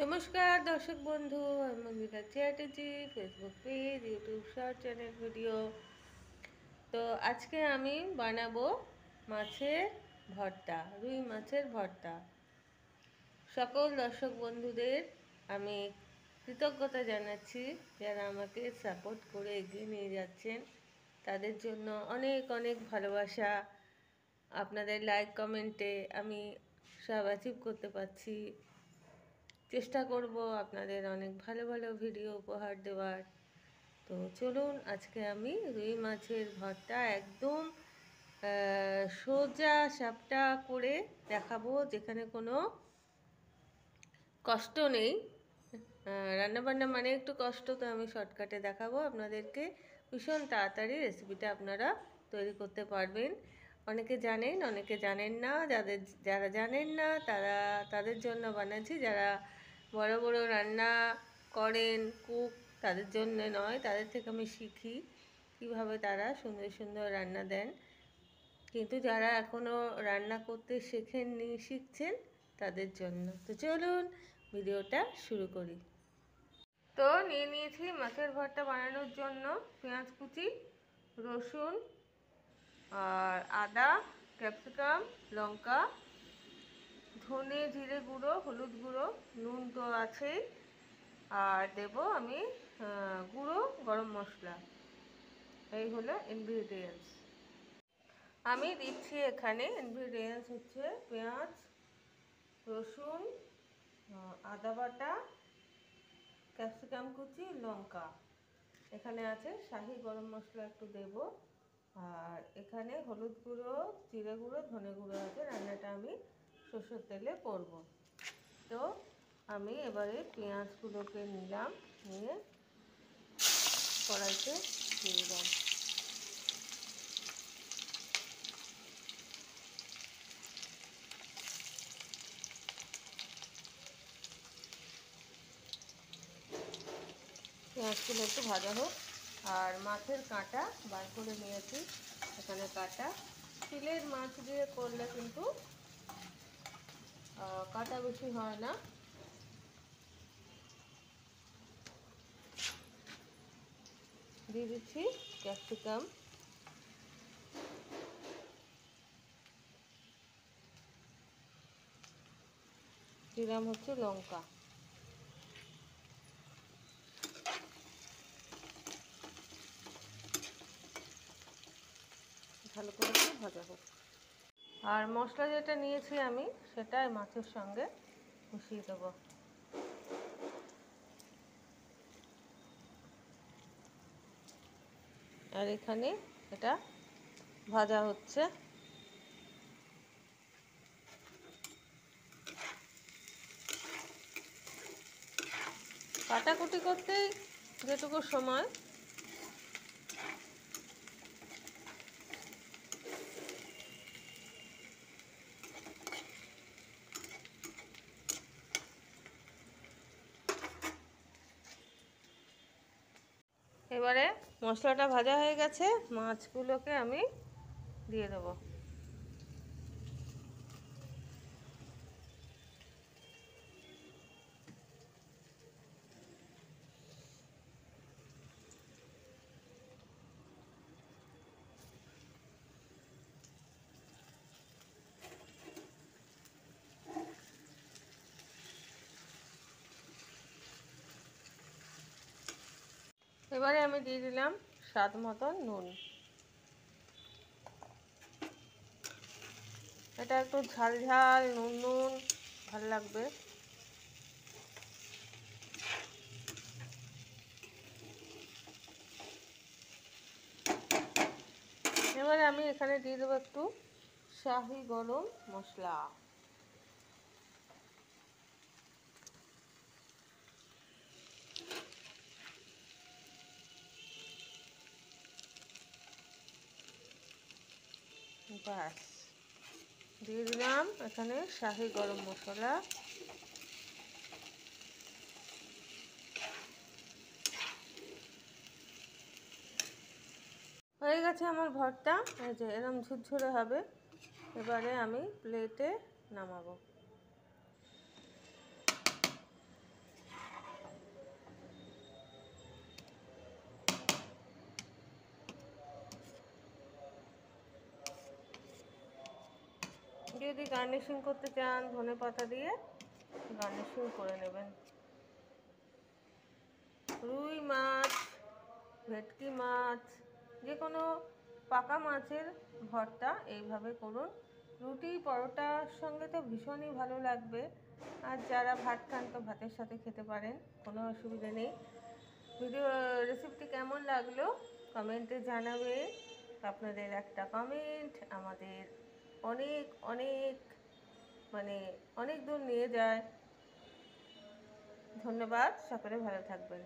নমস্কার দর্শক বন্ধু, আমি Mandira Chatterjee. Facebook page, YouTube short channel video. তো আজকে আমি বানাবো মাছের ভর্তা, রুই মাছের ভর্তা। সকল দর্শক বন্ধুদের আমি কৃতজ্ঞতা জানাচ্ছি, যারা আমাকে সাপোর্ট করে এগিয়ে নিয়ে যাচ্ছেন। তাদের জন্য অনেক অনেক ভালোবাসা। আপনাদের লাইক কমেন্টে আমি সব অ্যাচিভ করতে পারছি। চেষ্টা করব আপনাদের অনেক ভালো ভালো ভিডিও উপহার দেওয়ার। তো চলুন, আজকে আমি রুই মাছের ভর্তা একদম সোজা সাপটা করে দেখাবো, যেখানে কোনো কষ্ট নেই। রান্নাবান্না মানে একটু কষ্ট, তো আমি শর্টকাটে দেখাবো আপনাদেরকে। ভীষণ তাড়াতাড়ি রেসিপিটা আপনারা তৈরি করতে পারবেন। অনেকে জানেন, অনেকে জানেন না। যারা জানেন না তাদের জন্য বানাচ্ছি। যারা বড় বড় রান্না করেন, কুক, তাদের জন্য নয়, তাদের থেকে আমি শিখি কীভাবে তারা সুন্দর সুন্দর রান্না দেন। কিন্তু যারা এখনও রান্না করতে শেখেননি, শিখছেন, তাদের জন্য। তো চলুন ভিডিওটা শুরু করি। তো নিয়ে নিয়েছি মাছের ভর্তা বানানোর জন্য পেঁয়াজ কুচি, রসুন আর আদা, ক্যাপসিকাম, লঙ্কা, ধনে জিরে গুঁড়ো, হলুদ গুঁড়ো, নুন তো আছেই, আর দেব আমি গুঁড়ো গরম মশলা। এই হলো ইনগ্রিডিয়েন্টস। আমি দিচ্ছি এখানে ইনগ্রিডিয়েন্টস হচ্ছে পেঁয়াজ, রসুন, আদা বাটা, ক্যাপসিকাম কুচি, লঙ্কা। এখানে আছে শাহি গরম মশলা একটু দেব, আর এখানে হলুদ গুঁড়ো, জিরে গুঁড়ো, ধনে গুঁড়ো আছে। রান্নাটা আমি সরষের তেলে করব। তো আমি এবারে পেঁয়াজগুলোকে নিলাম, নিয়ে কড়াইতে দিয়ে দিলাম। পেঁয়াজগুলো একটু ভাজা হোক। আর মাছের কাঁটা বার করে নিয়েছি, এখানে কাঁটা। স্টিলের মাছ দিয়ে করলে কিন্তু কাঁটা বেশি হয় না। দিয়ে দিচ্ছি ক্যাপসিকাম, দিলাম হচ্ছে লঙ্কা। ভালো করে একটু ভাজা হোক। আর মশলা যেটা নিয়েছি আমি, সেটা মাছের সঙ্গে মিশিয়ে দেবো। আর এখানে এটা ভাজা হচ্ছে। কাটাকুটি করতেই যেটুকু সময়, এবারে মশলাটা ভাজা হয়ে গেছে, মাছগুলোকে আমি দিয়ে দেবো। এবারে আমি দিয়ে দিলাম স্বাদ মতন নুন। এটা একটু ঝাল ঝাল, নুন নুন ভাল লাগবে। এবারে আমি এখানে দিয়ে দেবো একটু শাহি গরম মশলা। ব্যাস, দিয়ে দিলাম এখানে শাহি গরম মশলা। হয়ে গেছে আমার ভর্তা। এই যে এরকম ঝুরঝুরে হবে। এবারে আমি প্লেটে নামাবো। যদি গার্নিশিং করতে চান ধনে পাতা দিয়ে গার্নিশিং করে নেবেন। রুই মাছ, ভেটকি মাছ, যে কোনো পাকা মাছের ভর্তা এইভাবে করুন। রুটি পরোটার সঙ্গে তো ভীষণই ভালো লাগবে, আর যারা ভাত খান তো ভাতের সাথে খেতে পারেন, কোনো অসুবিধা নেই। ভিডিও রেসিপিটি কেমন লাগলো কমেন্টে জানাবে। আপনাদের একটা কমেন্ট আমাদের অনেক অনেক অনেক দূর নিয়ে যায়। ধন্যবাদ, সকলে ভালো থাকবেন।